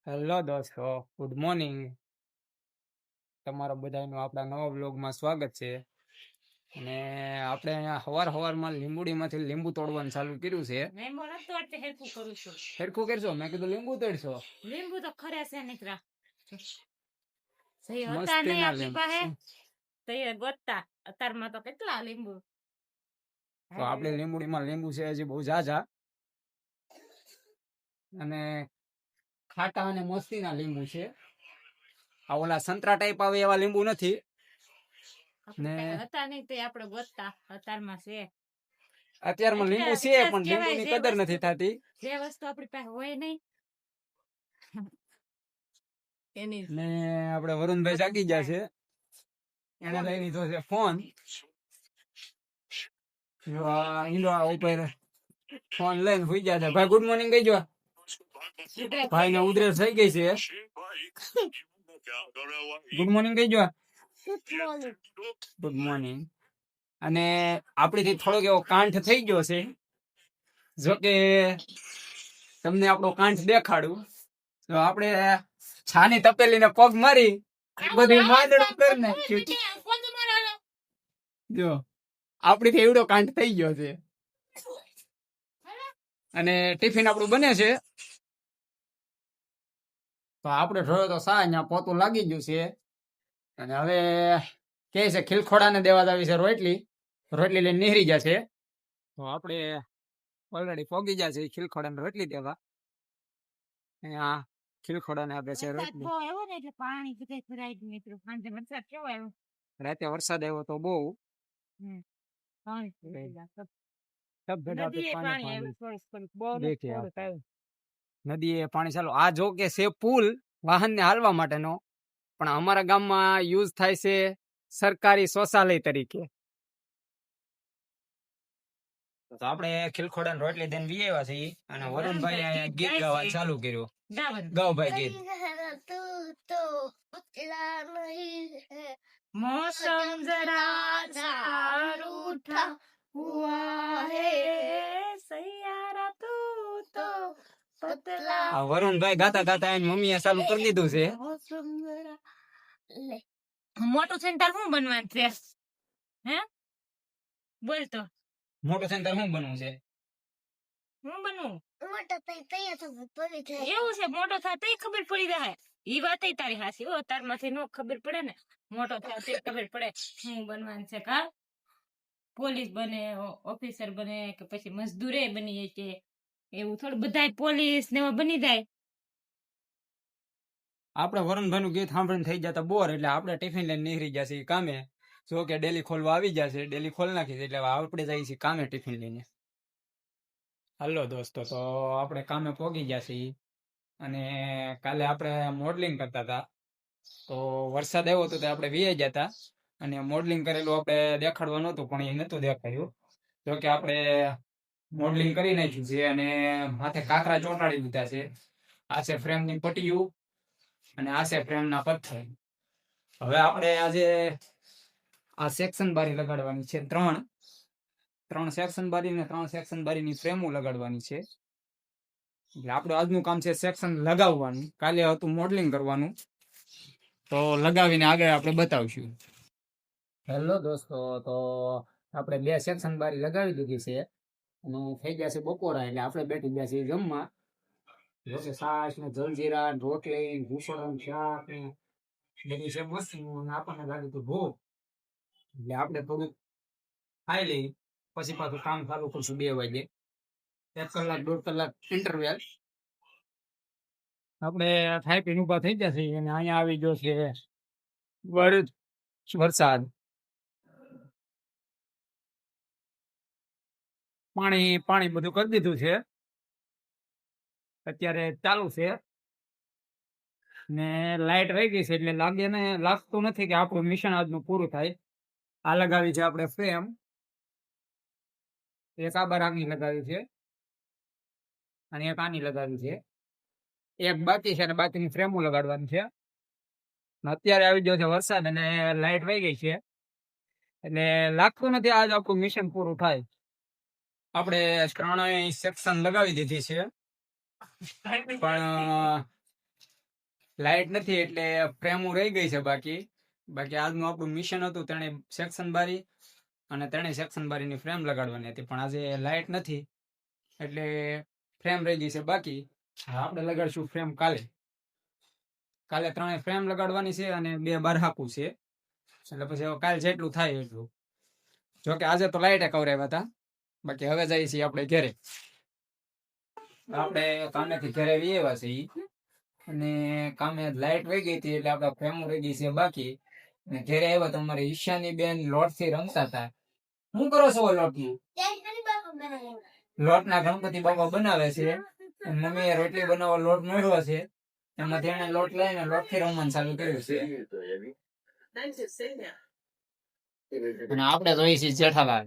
Hello દોસ્તો, good morning. તમારા બધાનું આપણા નવા બ્લોગમાં સ્વાગત છે. અને આપણે અહીંયા હવારમાં લીંબુડીમાંથી લીંબુ તોડવાનું ચાલુ કર્યું છે. લીંબુ નથી તોડતી, હેરખું કરું છું. હેરખું કરશો? મેં કીધું લીંબુ તોડશો. લીંબુ તો ખરે છે નીકળા. મસ્તીના લીંબુ તો એ ગોતતા અત્યારમાં તો કેટલા લીંબુ. તો આપણે લીંબુડીમાં લીંબુ છે હજી બહુ ઝાઝા, અને ખાટા અને મસ્તીના લીંબુ છે. આ ઓલા સંતરા ટાઈપ આવે એવા લીંબુ નથી. ને હતા નહીં તે આપણે ગોતતા અત્યારમાં છે. અત્યારમાં લીંબુ છે પણ લીંબુની કદર નથી થતી. જે વસ્તુ આપણી પાસે હોય નહીં એની ને આપણે વરુણભાઈ જાગી ગયા છે, એને લઈ લીધો છે ફોન. ઉપર ફોન લઈને સુઈ ગયા છે. ભાઈ ગુડ મોર્નિંગ કહી જો. ભાઈ ને ઉધરસ થઈ ગઈ છે. ગુડ મોર્નિંગ કહી જો. Good morning. અને આપણીથી થોડોક એવો કાંઠ થઈ ગયો છે. જોકે તમને આપણો કાંઠ દેખાડું તો આપણે છાની તપેલીને પગ મારી બધી માંદડું કરી નાખ્યું. જો આપણીથી એવડો કાંઠ થઈ ગયો છે. અને ટિફિન આપણું બને છે. તો આપણે જોયો તો અહીંયા પોતું લાગી ગયું છે. અને હવે કે છે ખીલખોડાને દેવા આવી છે રોટલી લઈને નીહરી જશે. તો આપણે ઓલરેડી પોગી ગયા છે ખીલખોડાને રોટલી દેવા. અહીંયા ખીલખોડાને આપે છે રોટલી. રાતે વરસાદ આવ્યો તો બહુ. નદીએ પાણી ચાલુ. આ જો કે છે પુલ વાહન ને હાલવા માટેનો, પણ અમારા ગામમાં યુઝ થાય છે સરકારી શૌચાલય તરીકે. તો આપણે ખીલખોડા રોટલી દઈને વી આવ્યા છીએ. અને વરુણભાઈ ગીત ગાવા ચાલુ કર્યું. ગાવ ભાઈ ગીત. मौसम जरा रूठा हुआ है सैयारा तू तो पतला. વરુણભાઈ ગાતા ગાતા એની મમ્મીએ ચાલુ કરી દીધું છે. મોટું સેન્ટર શું બનવાનું છે? હે બોલ તો. મોટું સેન્ટર શું બનવું છે? હું બનવું એવું છે? મોટો થાય તો ખબર પડી જાય. ઈ વાત તારી હાસી. ઓ તાર માંથી નો ખબર પડે ને. મોટો થાય તો ખબર પડે શું બનવાનું છે. કા પોલીસ બને, ઓફિસર બને, કે પછી મજદૂરે બની છે. એવું થોડું બધા પોલીસ ને બની જાય. આપણે વરુણભાઈ નું ગીત સાંભળીને થઈ જતા બોર, એટલે આપણે ટિફિન લઈને નીકળી જશે કામે. જો કે ડેલી ખોલવા આવી જશે, ડેલી ખોલ નાખી એટલે આપણે જઈએ છીએ કામે ટિફિન લઈને. હાલો દોસ્તો, તો આપણે કામે પોગી જશે. અને કાલે આપણે મોડલિંગ કરતા હતા, તો વરસાદ આવ્યો હતો તો આપણે વીઆઈ જતા. અને મોડલિંગ કરેલું આપણે દેખાડવા નહોતું, પણ એ નહોતું દેખાયું. જો કે આપણે મોડલિંગ કરી નાખ્યું છે અને માથે કાકરા ચોંટાડી દીધા છે. આ છે ફ્રેમની પટ્ટીઓ અને આ છે ફ્રેમના પથ્થર. હવે આપણે આજે આ સેક્શન બારી લગાડવાની છે. ત્રણ સેક્શન બારી ને 3 સેક્શન બારીની ફ્રેમો લગાડવાની છે. એટલે આપણું આજનું કામ છે સેક્શન લગાવવાનું. કાલે હતું મોડલિંગ કરવાનું, તો લગાવીને આગળ આપણે બતાવશું. હેલો દોસ્તો, તો આપણે 2 સેક્શન બારી લગાવી દીધી છે અને થઈ ગયા છે બપોરા, એટલે આપણે બેઠી ગયા છીએ જમવા. જોકે છાશ ને જલજીરા, રોટલી, ભૂસણ, શાક ને બધી છે વસ્તુ. આપણને લાગ્યું હતું ભૂખ, એટલે આપણે થોડુંક ખાઈ લઈ, પછી પાછું કામ ચાલુ કરશું 2 વાગે. 1 કલાક 1.5 કલાક ઇન્ટરવેલ. આપણે ખાઈ પીને ઉભા થઈ જશે. અને અહીંયા આવી ગયો છે વરસાદ. પાણી બધું કરી દીધું છે, અત્યારે ચાલુ છે. ને લાઈટ રહી ગઈ છે, એટલે લાગતું નથી કે આપણું મિશન આજનું પૂરું થાય. આ લગાવી છે આપણે ફ્રેમ. એક આ બરાકની લગાવી છે અને એક આની લગાવી છે. એક બાકી છે અને બાકીની ફ્રેમો લગાડવાની છે. અત્યારે આવી ગયો છે વરસાદ અને લાઈટ વહી ગઈ છે, એટલે લાગતું નથી આજ આપણું મિશન પૂરું થાય. આપણે 3 સેક્શન લગાવી દીધી છે, પણ લાઇટ નથી એટલે ફ્રેમો રહી ગઈ છે બાકી આજનું આપણું મિશન હતું ત્રણે સેક્શન બારી અને ત્રણેય સેક્શન બારીની ફ્રેમ લગાડવાની હતી, પણ આજે લાઇટ નથી એટલે ફ્રેમ રહી ગઈ છે બાકી. આપણે લગાડશું ફ્રેમ કાલે ત્રણેય ફ્રેમ લગાડવાની છે અને 2 બાર હાકું છે, એટલે પછી હવે કાલ જેટલું થાય એટલું. જોકે આજે તો લાઇટે કવરાવ્યા હતા, બાકી હવે જઈએ છીએ આપણે ઘરે. આપણે કામેથી ઘરે આવી આવ્યા છે ઈ, અને કામે લાઇટ વહી ગઈ હતી એટલે આપડા ફ્રેમો રહી ગઈ છે બાકી. અને ઘરે આવ્યા તો અમારી ઈશાની બેન લોટ થી રમતા હતા. શું કરો છો લોટ નું? લોટ ના ગણપતિ બાપા બનાવે છે. મમ્મીએ રોટલી બનાવવા લોટ મેળવ્યો છે, એમાંથી એને લોટ લઈને લોટ થી રમવાનું ચાલુ કર્યું છે. અને આપણે જોઈએ છીએ જેઠાલાલ.